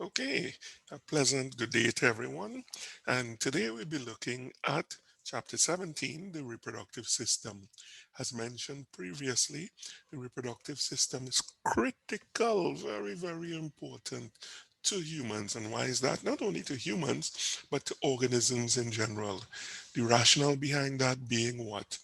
Okay, a pleasant good day to everyone. And today we'll be looking at Chapter 17, the reproductive system. As mentioned previously, the reproductive system is critical, very, very important to humans. And why is that? Not only to humans, but to organisms in general. The rationale behind that being what?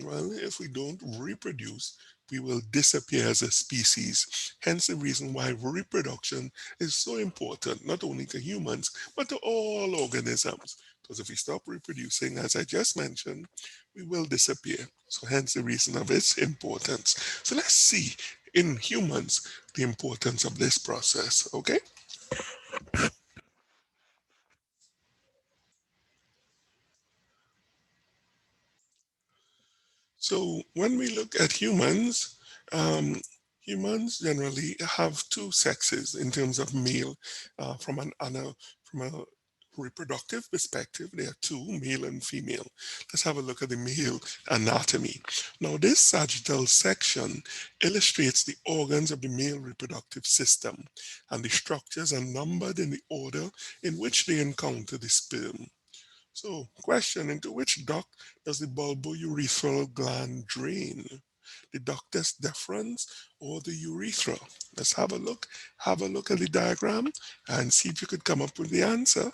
Well, if we don't reproduce, we will disappear as a species. Hence the reason why reproduction is so important, not only to humans, but to all organisms. Because if we stop reproducing, as I just mentioned, we will disappear. So hence the reason of its importance. So let's see in humans the importance of this process, okay? So when we look at humans, humans generally have two sexes in terms of male. From a reproductive perspective, there are two, male and female. Let's have a look at the male anatomy. Now, this sagittal section illustrates the organs of the male reproductive system, and the structures are numbered in the order in which they encounter the sperm. So, question: into which duct does the bulbourethral gland drain? The ductus deferens or the urethra? Let's have a look. Have a look at the diagram and see if you could come up with the answer.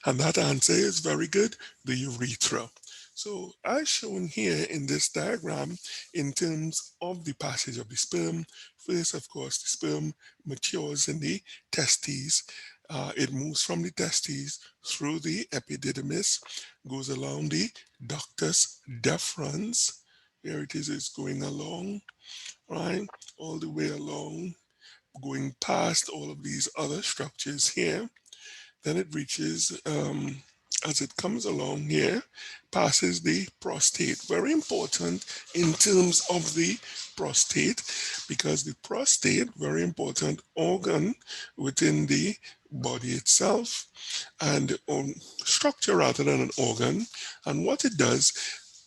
And that answer is very good, the urethra. So as shown here in this diagram, in terms of the passage of the sperm, first, of course, the sperm matures in the testes. It moves from the testes through the epididymis, goes along the ductus deferens. There it is, it's going along, right, all the way along, going past all of these other structures here. Then it reaches, as it comes along here, passes the prostate. Very important in terms of the prostate, because the prostate, very important organ within the body itself, and structure rather than an organ. And what it does,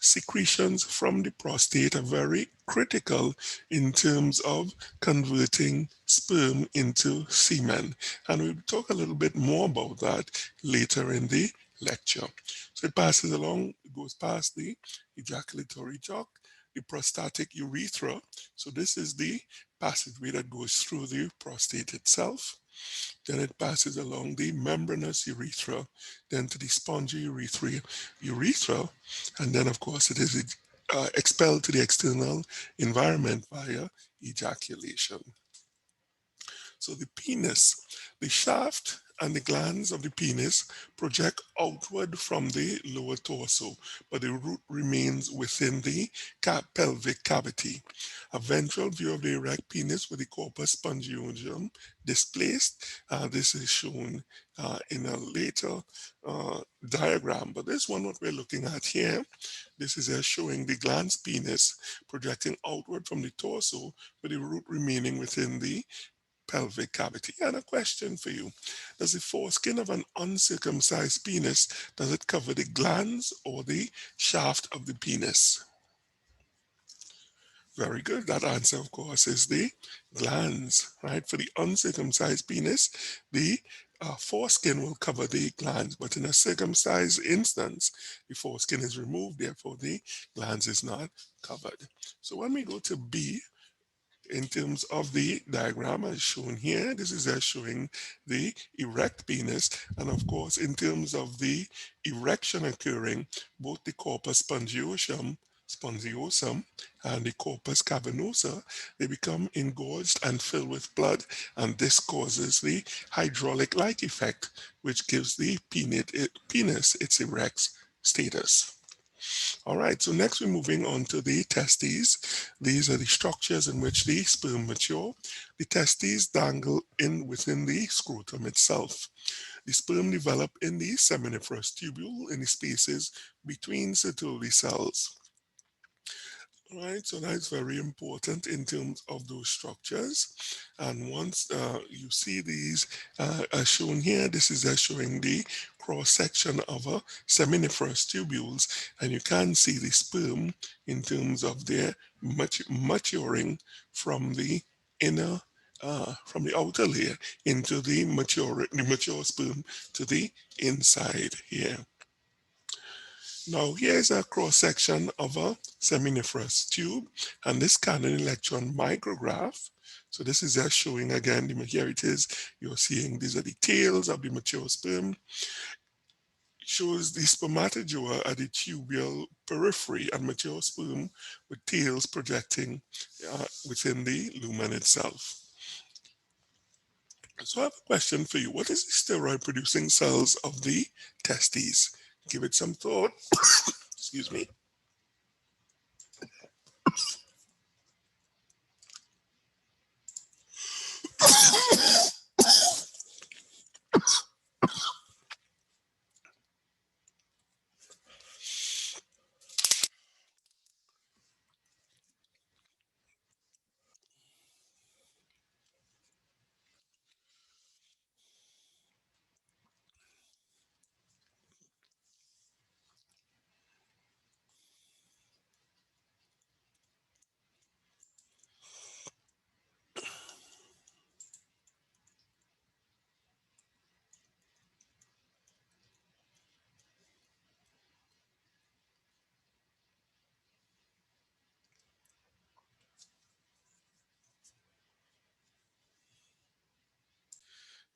secretions from the prostate are very critical in terms of converting sperm into semen. And we'll talk a little bit more about that later in the lecture. So it passes along, it goes past the ejaculatory duct, the prostatic urethra. So this is the passageway that goes through the prostate itself. Then it passes along the membranous urethra, then to the spongy urethra, and then of course it is expelled to the external environment via ejaculation. So the penis, the shaft and the glands of the penis project outward from the lower torso, but the root remains within the pelvic cavity. A ventral view of the erect penis with the corpus spongiosum displaced. This is shown in a later diagram, but this one, what we're looking at here, this is showing the glans penis projecting outward from the torso, with the root remaining within the pelvic cavity. And a question for you: does the foreskin of an uncircumcised penis, does it cover the glands or the shaft of the penis? Very good. That answer, of course, is the glands, right? For the uncircumcised penis, the foreskin will cover the glands, but in a circumcised instance, the foreskin is removed, therefore the glands is not covered. So when we go to B, in terms of the diagram as shown here, this is showing the erect penis. And of course, in terms of the erection occurring, both the corpus spongiosum and the corpus cavernosa, they become engorged and filled with blood. And this causes the hydraulic-like effect, which gives the penis its erect status. All right, so next we're moving on to the testes. These are the structures in which the sperm mature. The testes dangle in within the scrotum itself. The sperm develop in the seminiferous tubule in the spaces between Sertoli cells. All right, so that's very important in terms of those structures. And once you see these as shown here, this is showing the cross section of a seminiferous tubules, and you can see the sperm in terms of their maturing from the inner from the outer layer into the mature sperm to the inside here. Now here's a cross section of a seminiferous tube, and this Canon electron micrograph. So this is just showing again here it is. You're seeing these are the tails of the mature sperm. Shows the spermatozoa at the tubular periphery and mature sperm with tails projecting within the lumen itself. So I have a question for you. What is the steroid producing cells of the testes? Give it some thought. Excuse me.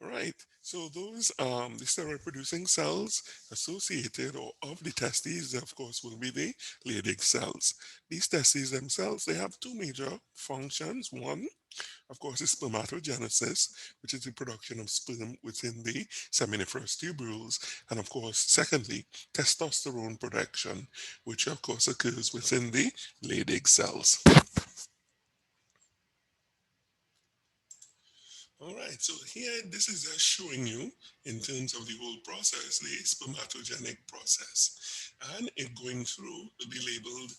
Right. So those the steroid producing cells associated or of the testes, of course, will be the Leydig cells. These testes themselves, they have two major functions. One, of course, is spermatogenesis, which is the production of sperm within the seminiferous tubules. And of course, secondly, testosterone production, which of course occurs within the Leydig cells. All right, so here this is just showing you in terms of the whole process, the spermatogenic process, and it going through the labeled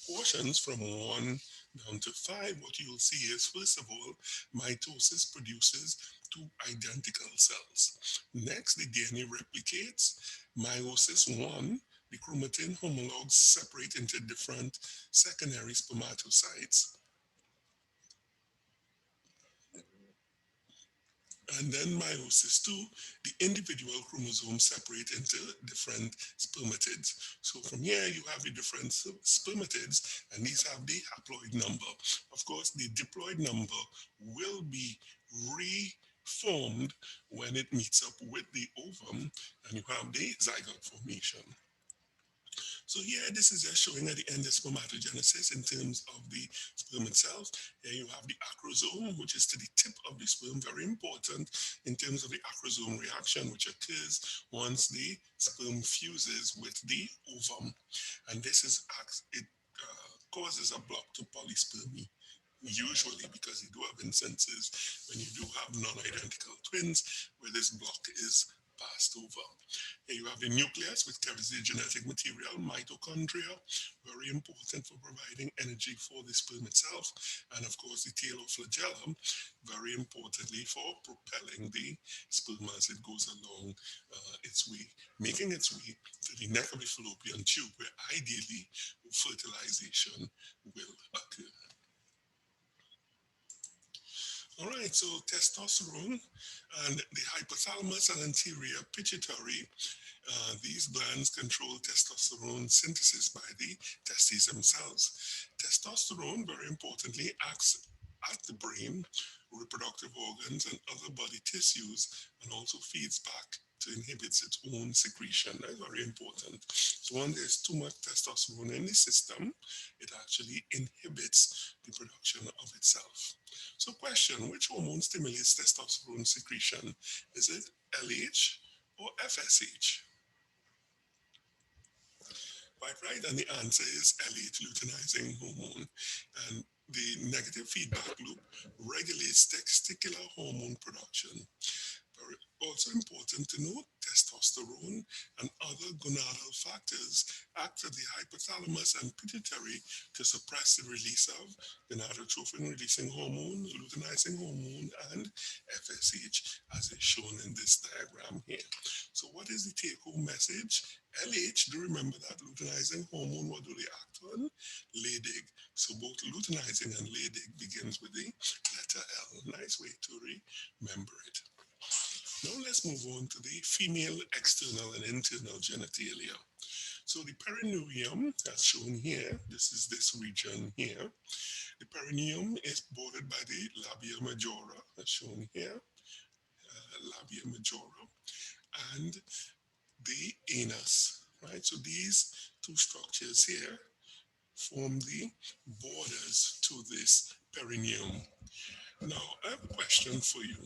portions from 1 down to 5. What you'll see is, first of all, mitosis produces two identical cells. Next, the DNA replicates. Meiosis 1, the chromatin homologs separate into different secondary spermatocytes. And then meiosis two, the individual chromosomes separate into different spermatids. So from here you have the different spermatids, and these have the haploid number. Of course, the diploid number will be reformed when it meets up with the ovum, and you have the zygote formation. So here, this is just showing at the end of spermatogenesis in terms of the sperm itself. Here you have the acrosome, which is to the tip of the sperm, very important in terms of the acrosome reaction, which occurs once the sperm fuses with the ovum. And this is, it causes a block to polyspermy. Usually, because you do have instances when you do have non-identical twins where this block is passed over. Here you have the nucleus, which carries the genetic material, mitochondria, very important for providing energy for the sperm itself, and of course the tail or flagellum, very importantly for propelling the sperm as it goes along its way, making its way to the neck of the fallopian tube, where ideally fertilization will occur. All right, so testosterone and the hypothalamus and anterior pituitary, these glands control testosterone synthesis by the testes themselves. Testosterone, very importantly, acts at the brain, reproductive organs, and other body tissues, and also feeds back to inhibits its own secretion. That's very important. So when there's too much testosterone in the system, it actually inhibits the production of itself. So question, which hormone stimulates testosterone secretion? Is it LH or FSH? Quite right, and the answer is LH, luteinizing hormone. And the negative feedback loop regulates testicular hormone production. Very also important to note, testosterone and other gonadal factors act at the hypothalamus and pituitary to suppress the release of gonadotrophin releasing hormone, luteinizing hormone, and FSH, as is shown in this diagram here. So what is the take-home message? LH, do remember that luteinizing hormone, what do they act on? Leydig. So both luteinizing and Leydig begins with the letter L. female external and internal genitalia. So the perineum, as shown here, this is this region here. The perineum is bordered by the labia majora, as shown here, labia majora, and the anus, right? So these two structures here form the borders to this perineum. Now, I have a question for you.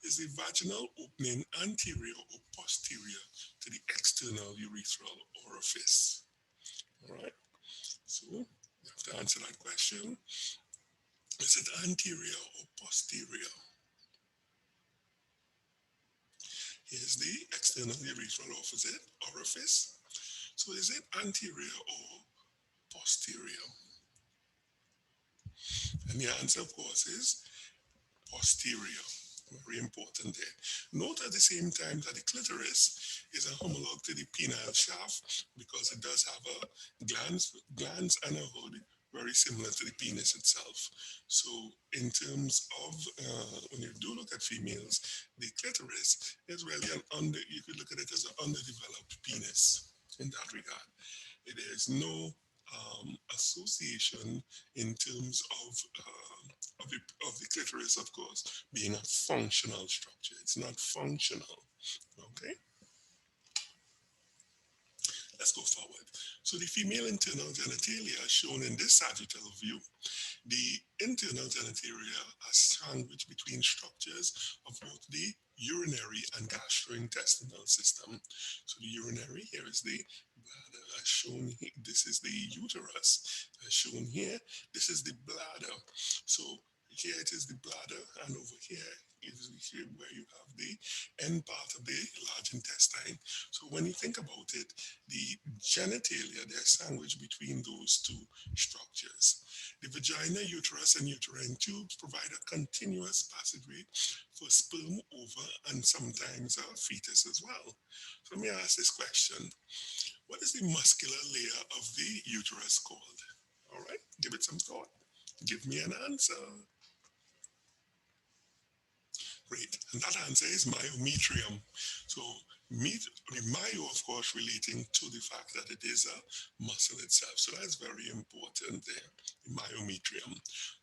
Is the vaginal opening anterior or posterior to the external urethral orifice? All right, so you have to answer that question. Is it anterior or posterior? Here's the external urethral orifice. So is it anterior or posterior? And the answer, of course, is posterior. Very important there. Note at the same time that the clitoris is a homologue to the penile shaft because it does have a glans and a hood very similar to the penis itself. So in terms of, when you do look at females, the clitoris is really you could look at it as an underdeveloped penis in that regard. There is no association in terms of the clitoris, of course, being a functional structure. It's not functional. Okay, let's go forward. So the female internal genitalia shown in this sagittal view. The internal genitalia are sandwiched between structures of both the urinary and gastrointestinal system. So the urinary, here is the bladder as shown here. This is the uterus as shown here. This is the bladder. So here it is the bladder, and over here is here where you have the end part of the large intestine. So when you think about it, the genitalia, they're sandwiched between those two structures. The vagina, uterus, and uterine tubes provide a continuous passageway for sperm, ova, and sometimes a fetus as well. So let me ask this question. What is the muscular layer of the uterus called? All right, give it some thought. Give me an answer. Great. And that answer is myometrium. So the myo, of course, relating to the fact that it is a muscle itself. So that's very important there, the myometrium.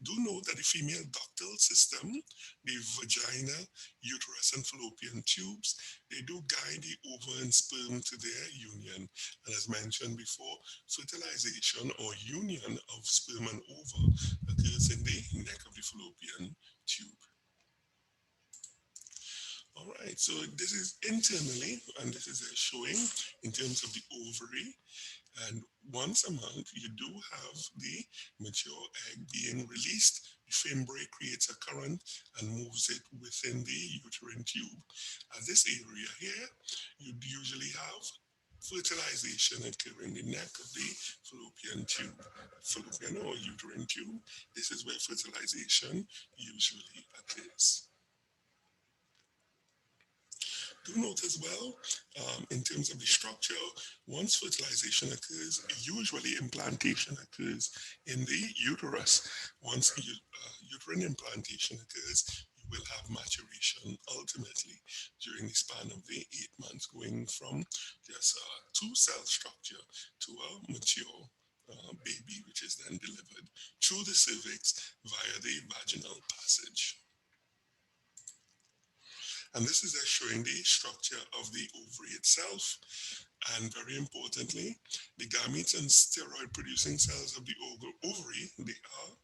Do note that the female ductal system, the vagina, uterus, and fallopian tubes, they do guide the ova and sperm to their union. And as mentioned before, fertilization or union of sperm and ova occurs in the neck of the fallopian tube. All right, so this is internally, and this is showing in terms of the ovary. And once a month, you do have the mature egg being released. The fimbriae creates a current and moves it within the uterine tube. At this area here, you usually have fertilization occurring in the neck of the fallopian tube, fallopian or uterine tube. This is where fertilization usually occurs. Do note as well, in terms of the structure, once fertilization occurs, usually implantation occurs in the uterus. Once uterine implantation occurs, you will have maturation ultimately during the span of the 8 months, going from just a two-cell structure to a mature baby, which is then delivered through the cervix via the vaginal passage. And this is showing the structure of the ovary itself. And very importantly, the gametes and steroid producing cells of the ovary, they are,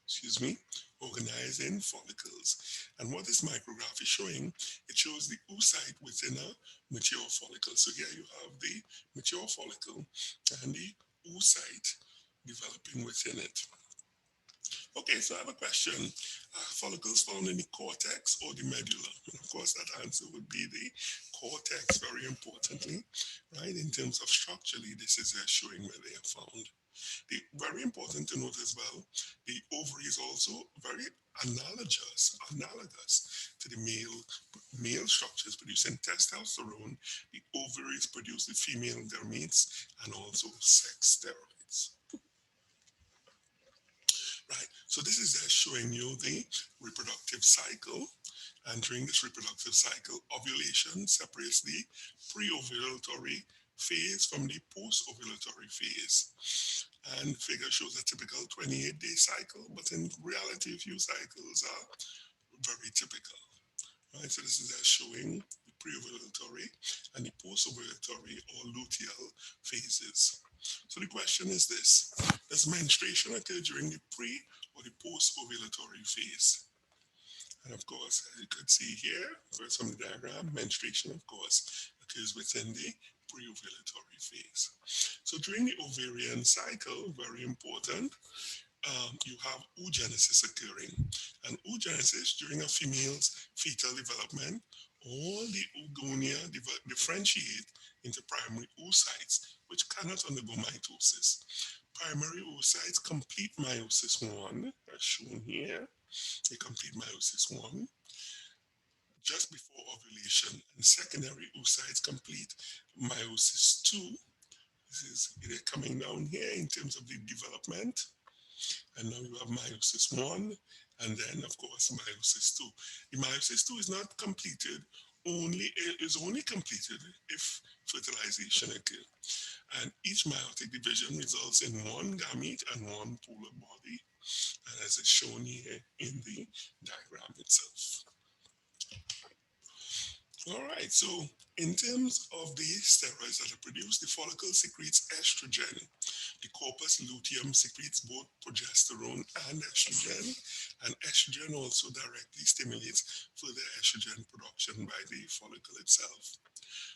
excuse me, organized in follicles. And what this micrograph is showing, it shows the oocyte within a mature follicle. So here you have the mature follicle and the oocyte developing within it. Okay, so I have a question. Follicles found in the cortex or the medulla? And of course, that answer would be the cortex, very importantly, right? In terms of structurally, this is showing where they are found. Very important to note as well, the ovary is also very analogous to the male structures producing testosterone. The ovaries produce the female gametes and also sex steroids. Right, so this is showing you the reproductive cycle, And during this reproductive cycle, ovulation separates the pre-ovulatory phase from the post-ovulatory phase. And figure shows a typical 28-day cycle, but in reality, a few cycles are very typical. Right, so this is showing the pre-ovulatory and the post-ovulatory or luteal phases. So the question is this: does menstruation occur during the pre or the post-ovulatory phase? And of course, as you could see here, first from the diagram, menstruation, of course, occurs within the pre-ovulatory phase. So during the ovarian cycle, very important, you have oogenesis occurring. And oogenesis during a female's fetal development, all the oogonia differentiate into primary oocytes, which cannot undergo mitosis. Primary oocytes complete meiosis 1, as shown here. They complete meiosis 1 just before ovulation, and secondary oocytes complete meiosis 2. This is they're coming down here in terms of the development. And now you have meiosis 1, and then, of course, meiosis 2. The meiosis 2 is not completed, is only completed if fertilization occurs. And each meiotic division results in one gamete and one polar body, and as is shown here in the diagram itself. All right, so in terms of the steroids that are produced, the follicle secretes estrogen. The corpus luteum secretes both progesterone and estrogen, and estrogen also directly stimulates further estrogen production by the follicle itself.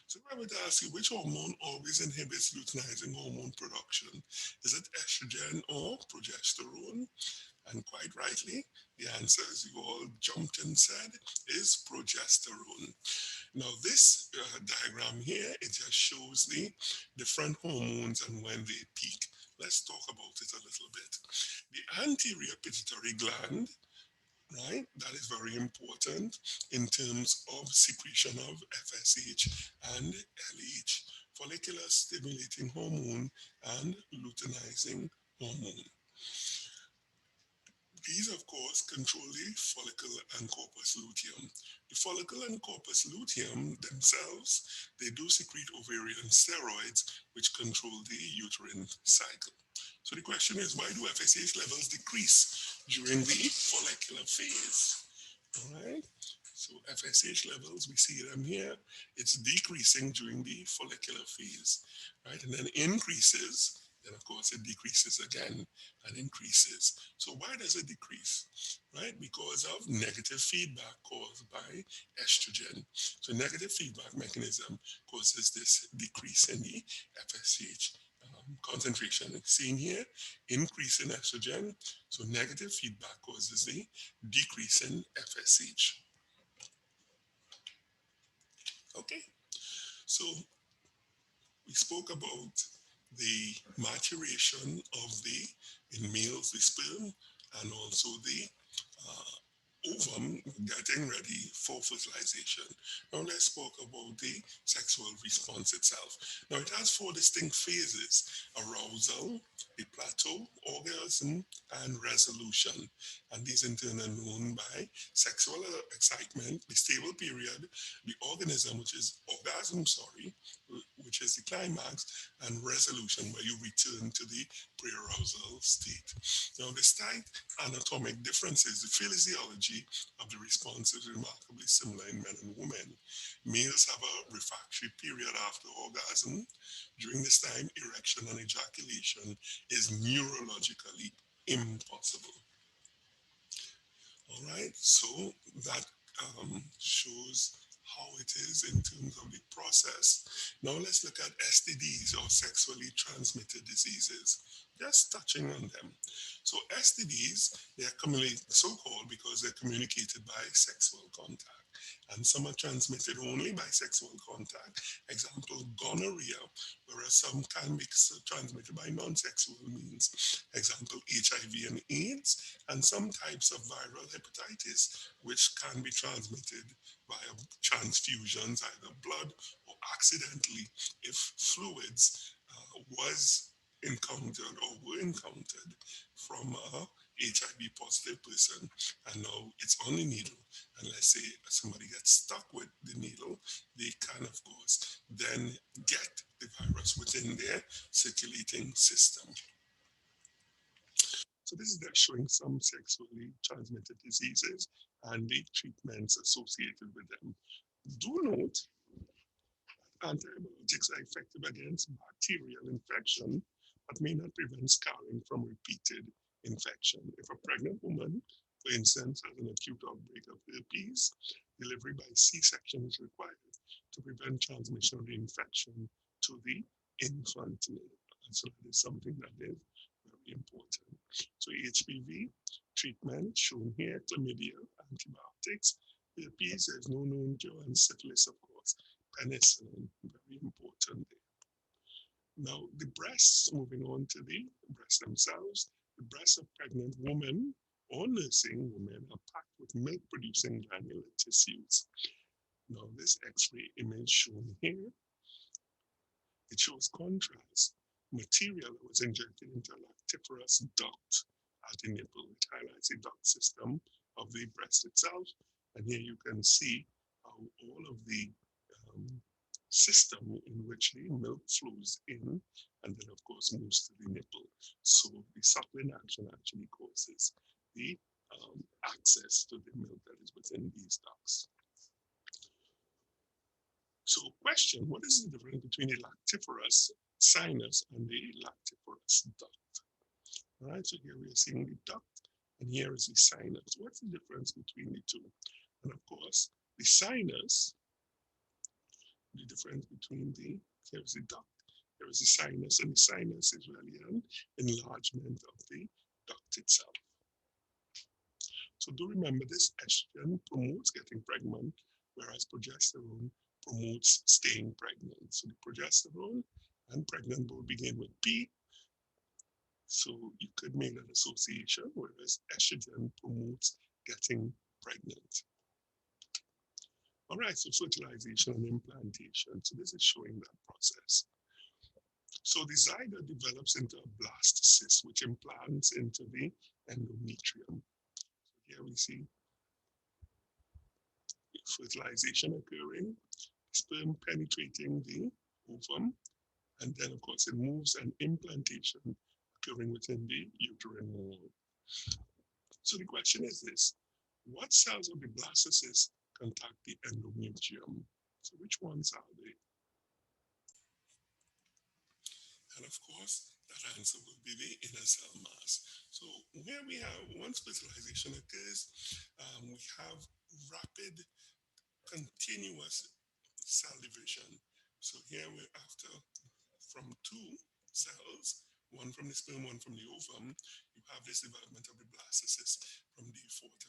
So if I were to ask you which hormone always inhibits luteinizing hormone production, is it estrogen or progesterone? And quite rightly, the answer, as you all jumped and said, is progesterone. Now, this diagram here, it just shows the different hormones and when they peak. Let's talk about it a little bit. The anterior pituitary gland, right, that is very important in terms of secretion of FSH and LH, follicular stimulating hormone and luteinizing hormone. These, of course, control the follicle and corpus luteum. The follicle and corpus luteum themselves, they do secrete ovarian steroids, which control the uterine cycle. So the question is, why do FSH levels decrease during the follicular phase? All right. So FSH levels, we see them here. It's decreasing during the follicular phase, right? And then increases. Then of course it decreases again and increases. So why does it decrease? Right? Because of negative feedback caused by estrogen. So negative feedback mechanism causes this decrease in the FSH concentration. Seen here, increase in estrogen. So negative feedback causes the decrease in FSH. Okay, so we spoke about the maturation of in males, the sperm, and also the ovum getting ready for fertilization. Now let's talk about the sexual response itself. Now it has four distinct phases: arousal, the plateau, orgasm, and resolution. And these in turn are known by sexual excitement, the stable period, the organism, which is orgasm, sorry, which is the climax, and resolution, where you return to the pre-arousal state. Now, despite anatomic differences, the physiology of the response is remarkably similar in men and women. Males have a refractory period after orgasm. During this time, erection and ejaculation is neurologically impossible. All right, so that shows how it is in terms of the process. Now let's look at STDs, or sexually transmitted diseases. Just touching on them. So STDs, they are commonly so-called because they're communicated by sexual contact. And some are transmitted only by sexual contact. Example, gonorrhea, whereas some can be transmitted by non-sexual means. Example, HIV and AIDS, and some types of viral hepatitis, which can be transmitted via transfusions, either blood or accidentally, if fluids was encountered or were encountered from a HIV positive person, and now it's on the needle. And let's say somebody gets stuck with the needle, they can, of course, then get the virus within their circulating system. So this is just showing some sexually transmitted diseases and the treatments associated with them. Do note antibiotics are effective against bacterial infection, but may not prevent scarring from repeated infection. If a pregnant woman, for instance, has an acute outbreak of herpes, delivery by C-section is required to prevent transmission of the infection to the infant. And so that is something that is very important. So HPV treatment shown here, chlamydia, antibiotics, herpes, there's no known cure, and syphilis, of course, penicillin, very important. Now, the breasts, moving on to the breasts themselves, the breasts of pregnant women or nursing women are packed with milk producing granular tissues. Now, this X ray image shown here, it shows contrast material that was injected into a lactiferous duct at the nipple. It highlights the duct system of the breast itself. And here you can see how all of the um, system in which the milk flows in and then of course moves to the nipple. So the suckling action actually causes the access to the milk that is within these ducts. So question, what is the difference between the lactiferous sinus and the lactiferous duct? All right, so here we are seeing the duct and here is the sinus. What's the difference between the two? And of course, the sinus, the difference between here's the duct, there is the sinus, and the sinus is really an enlargement of the duct itself. So do remember this estrogen promotes getting pregnant, whereas progesterone promotes staying pregnant. So the progesterone and pregnant both begin with P. So you could make that association, whereas estrogen promotes getting pregnant. All right, so fertilization and implantation. So this is showing that process. So the zygote develops into a blastocyst, which implants into the endometrium. So here we see fertilization occurring, sperm penetrating the ovum, and then of course it moves and implantation occurring within the uterine wall. So the question is this, what cells of the blastocyst contact the endometrium? So which ones are they? And of course, that answer will be the inner cell mass. So where we have, once fertilization occurs, we have rapid, continuous cell division. So here we're after from two cells, one from the sperm, one from the ovum, you have this development of the blastocyst from D4 to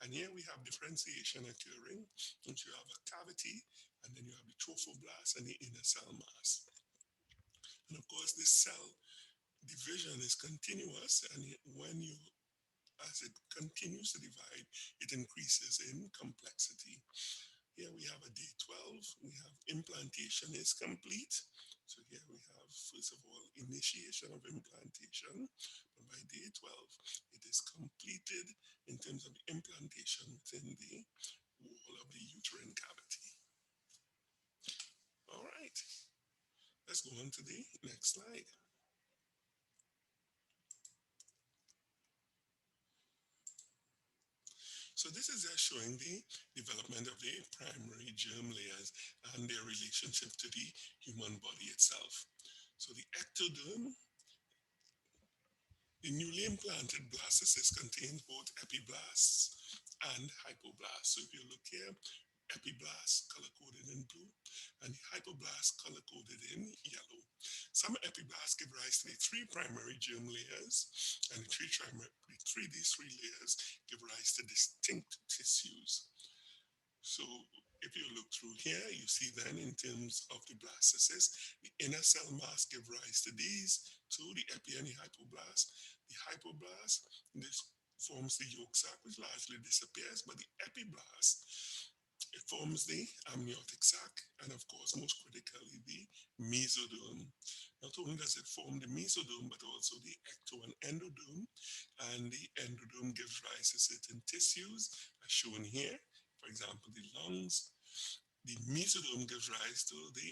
5. And here we have differentiation occurring, and you have a cavity, and then you have the trophoblast and the inner cell mass. And of course, this cell division is continuous, and when you, as it continues to divide, it increases in complexity. Here we have a day 12, we have implantation is complete. So here we have, first of all, initiation of implantation. But by day 12, it is completed in terms of the implantation within the wall of the uterine cavity. All right, let's go on to the next slide. So this is just showing the development of the primary germ layers and their relationship to the human body itself. So the ectoderm, the newly implanted blastocyst contains both epiblasts and hypoblasts. So if you look here, epiblasts color-coded in blue and the hypoblasts color-coded in yellow. Some epiblasts give rise to the three primary germ layers, and these three layers give rise to distinct tissues. So if you look through here, you see then in terms of the blastocyst, the inner cell mass give rise to these two, the epi and the hypoblast. The hypoblast, this forms the yolk sac, which largely disappears, but the epiblast It forms the amniotic sac and, of course, most critically, the mesoderm. Not only does it form the mesoderm, but also the ecto and endoderm. And the endoderm gives rise to certain tissues, as shown here. For example, the lungs. The mesoderm gives rise to the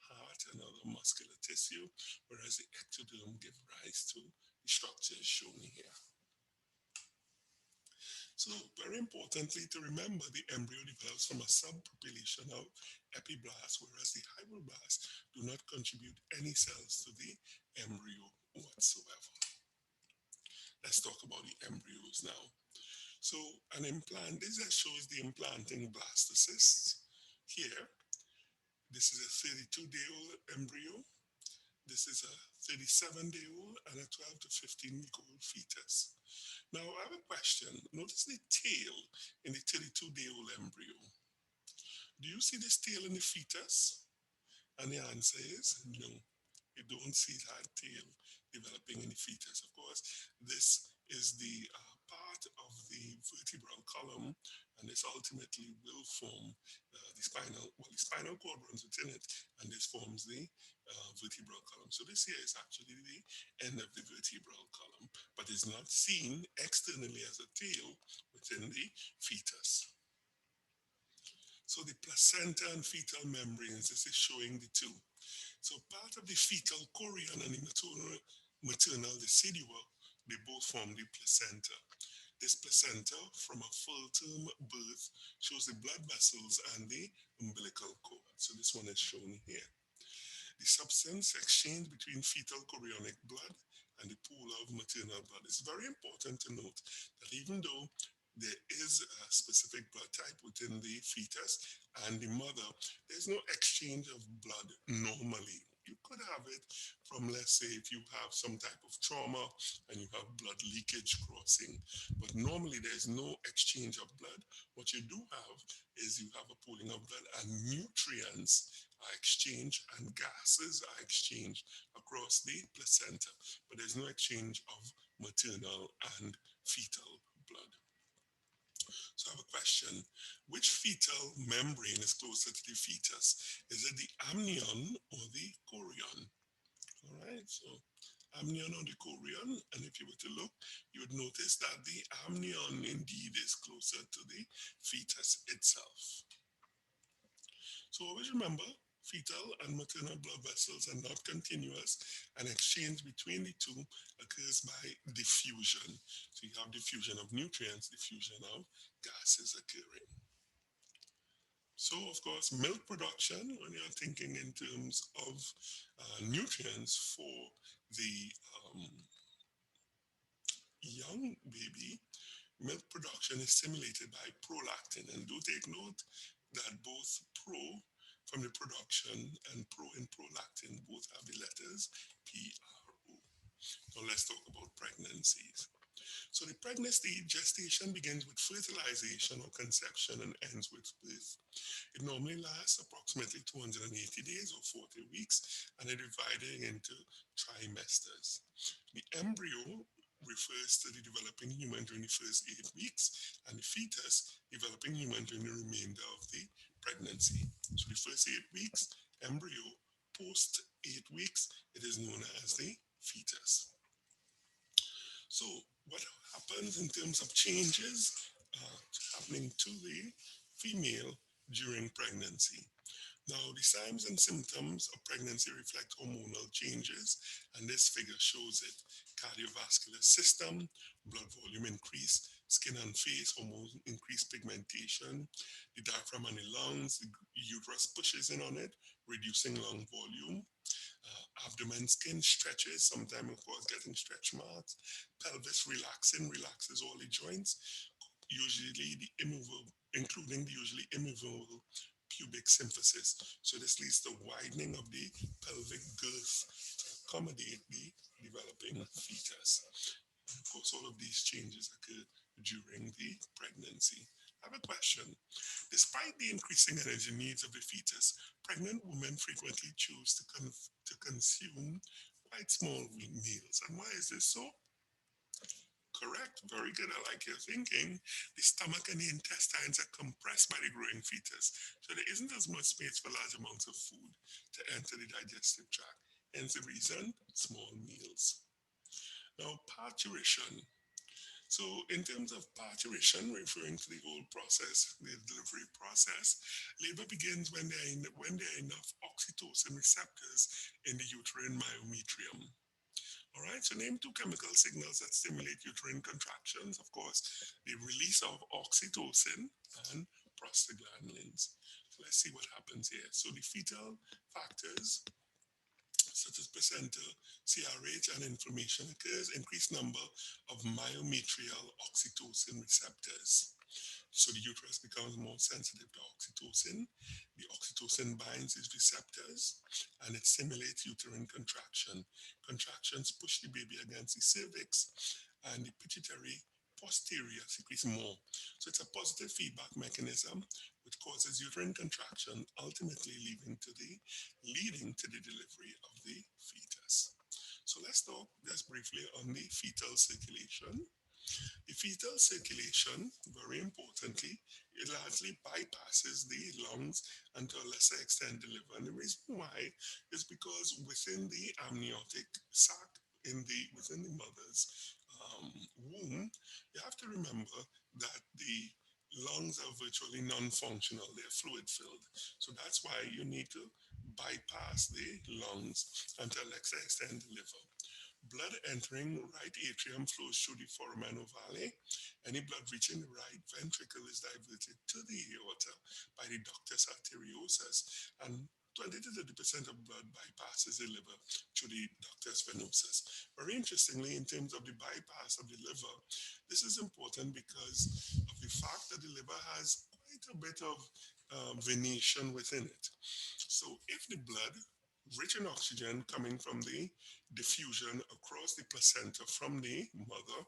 heart and other muscular tissue, whereas the ectoderm gives rise to the structures shown here. So, very importantly to remember, the embryo develops from a subpopulation of epiblasts, whereas the hybroblasts do not contribute any cells to the embryo whatsoever. Let's talk about the embryos now. So, an implant, this just shows the implanting blastocysts. Here, this is a 32-day-old embryo. This is a 37-day-old and a 12 to 15-week-old fetus. Now, I have a question. Notice the tail in the 32-day-old embryo. Do you see this tail in the fetus? And the answer is no. You don't see that tail developing in the fetus. Of course, this is the part of the vertebral column, and this ultimately will form the spinal cord runs within it, and this forms the vertebral column. So this here is actually the end of the vertebral column, but is not seen externally as a tail within the fetus. So the placenta and fetal membranes, this is showing the two. So part of the fetal chorion and the maternal decidua, they both form the placenta. This placenta, from a full-term birth, shows the blood vessels and the umbilical cord. So this one is shown here. The substance exchange between fetal chorionic blood and the pool of maternal blood. It's very important to note that even though there is a specific blood type within the fetus and the mother, there's no exchange of blood normally. You could have it from, let's say, if you have some type of trauma and you have blood leakage crossing, but normally there's no exchange of blood. What you do have is you have a pooling of blood, and nutrients are exchanged and gases are exchanged across the placenta, but there's no exchange of maternal and fetal blood. So I have a question. Which fetal membrane is closer to the fetus? Is it the amnion or the chorion? All right, so amnion or the chorion, and if you were to look, you would notice that the amnion indeed is closer to the fetus itself. So always remember, fetal and maternal blood vessels are not continuous, and exchange between the two occurs by diffusion. So you have diffusion of nutrients, diffusion of gases occurring. So, of course, milk production, when you're thinking in terms of nutrients for the young baby, milk production is stimulated by prolactin. And do take note that both pro from the production and pro in prolactin both have the letters PRO. Now let's talk about pregnancies. So the pregnancy gestation begins with fertilization or conception and ends with birth. It normally lasts approximately 280 days or 40 weeks, and is divided into trimesters. The embryo refers to the developing human during the first 8 weeks, and the fetus developing human during the remainder of the pregnancy. So the first 8 weeks, embryo; post 8 weeks, it is known as the fetus. So what happens in terms of changes happening to the female during pregnancy? Now, the signs and symptoms of pregnancy reflect hormonal changes, and this figure shows it. Cardiovascular system, blood volume increase, skin and face, hormone increase pigmentation, the diaphragm and the lungs, the uterus pushes in on it, reducing lung volume, abdomen skin stretches, sometimes of course getting stretch marks, pelvis relaxing, relaxes all the joints, usually the immovable, including the usually immovable pubic symphysis. So this leads to widening of the pelvic girth to accommodate the developing fetus. And of course, all of these changes occur during the pregnancy. I have a question. Despite the increasing energy needs of the fetus, pregnant women frequently choose to consume quite small meals. And why is this so? Correct. Very good. I like your thinking. The stomach and the intestines are compressed by the growing fetus, so there isn't as much space for large amounts of food to enter the digestive tract. Hence the reason, small meals. Now, parturition. So, in terms of parturition, referring to the whole process, the delivery process, labor begins when there are enough oxytocin receptors in the uterine myometrium. All right, so name two chemical signals that stimulate uterine contractions. Of course, the release of oxytocin and prostaglandins. So let's see what happens here. So the fetal factors such as placenta, CRH, and inflammation occurs, increased number of myometrial oxytocin receptors. So the uterus becomes more sensitive to oxytocin. The oxytocin binds its receptors and it stimulates uterine contraction. Contractions push the baby against the cervix and the pituitary posterior secretes more. So it's a positive feedback mechanism which causes uterine contraction, ultimately leading to the delivery of the fetus. So let's talk just briefly on the fetal circulation. The fetal circulation, very importantly, it largely bypasses the lungs and to a lesser extent the liver. And the reason why is because within the amniotic sac, within the mother's womb, you have to remember that the lungs are virtually non-functional; they're fluid-filled. So that's why you need to bypass the lungs and to a lesser extent the liver. Blood entering right atrium flows through the foramen ovale. Any blood reaching the right ventricle is diverted to the aorta by the ductus arteriosus, and 20 to 30% of blood bypasses the liver through the ductus venosus. Very interestingly, in terms of the bypass of the liver, this is important because of the fact that the liver has quite a bit of venation within it. So if the blood rich in oxygen coming from the diffusion across the placenta from the mother,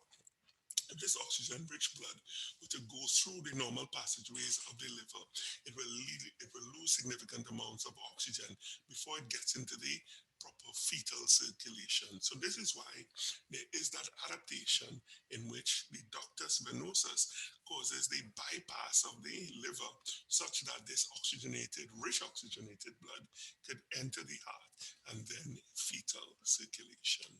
if this oxygen rich blood were to go through the normal passageways of the liver, it will lose significant amounts of oxygen before it gets into the proper fetal circulation. So this is why there is that adaptation in which the ductus venosus causes the bypass of the liver such that this rich oxygenated blood could enter the heart and then fetal circulation.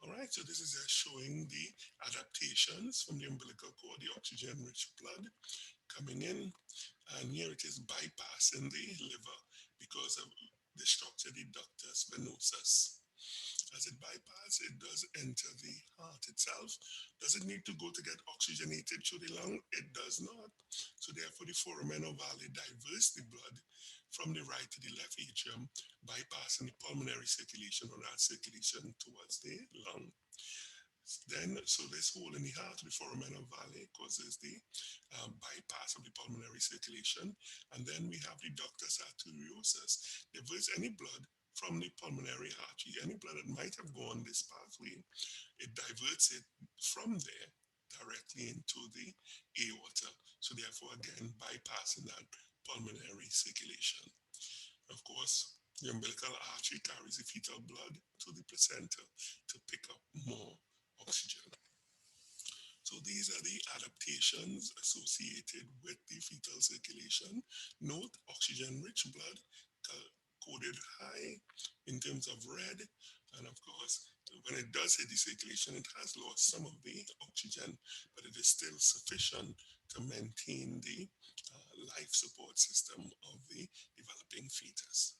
All right, so this is just showing the adaptations from the umbilical cord, the oxygen-rich blood coming in, and here it is bypassing the liver because of the structure, the ductus venosus. As it bypasses, it does enter the heart itself. Does it need to go to get oxygenated through the lung? It does not. So therefore, the foramen ovale diverts the blood from the right to the left atrium, bypassing the pulmonary circulation or that circulation towards the lung. Then, so this hole in the heart, the foramen ovale, causes the bypass of the pulmonary circulation. And then we have the ductus arteriosus. Diverts any blood from the pulmonary artery, any blood that might have gone this pathway, it diverts it from there directly into the aorta. So therefore, again, bypassing that pulmonary circulation. Of course, the umbilical artery carries the fetal blood to the placenta to pick up more oxygen. So these are the adaptations associated with the fetal circulation. Note oxygen-rich blood coded high in terms of red, and of course, when it does hit the circulation, it has lost some of the oxygen, but it is still sufficient to maintain the life support system of the developing fetus.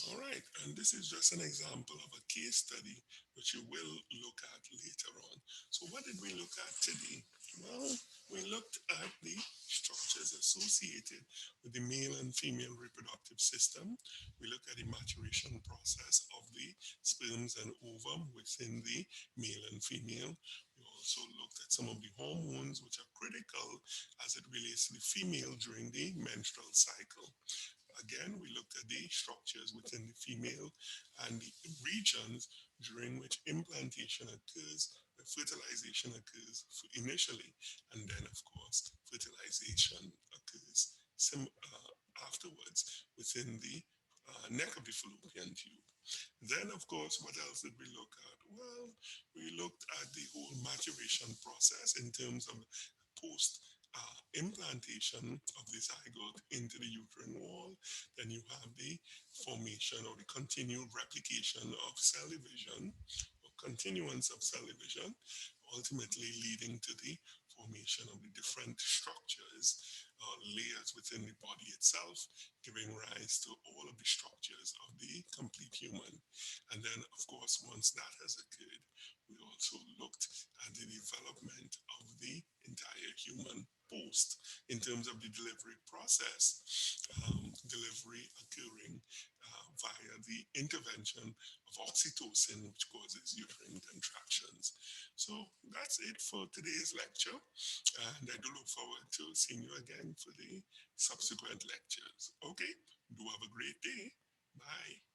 All right, and this is just an example of a case study which you will look at later on. So what did we look at today? Well, we looked at the structures associated with the male and female reproductive system. We looked at the maturation process of the sperms and ovum within the male and female. We also looked at some of the hormones which are critical as it relates to the female during the menstrual cycle. Again, we looked at the structures within the female and the regions during which implantation occurs, where fertilization occurs initially, and then, of course, fertilization occurs afterwards within the neck of the fallopian tube. Then, of course, what else did we look at? Well, we looked at the whole maturation process in terms of post implantation of the zygote into the uterine wall. Then you have the formation or the continued replication of cell division or continuance of cell division, ultimately leading to the formation of the different structures, layers within the body itself, giving rise to all of the structures of the complete human. And then, of course, once that has occurred, we also looked at the development of the entire human post in terms of the delivery process, delivery occurring via the intervention of oxytocin, which causes uterine contractions. So that's it for today's lecture, and I do look forward to seeing you again for the subsequent lectures. Okay, do have a great day. Bye.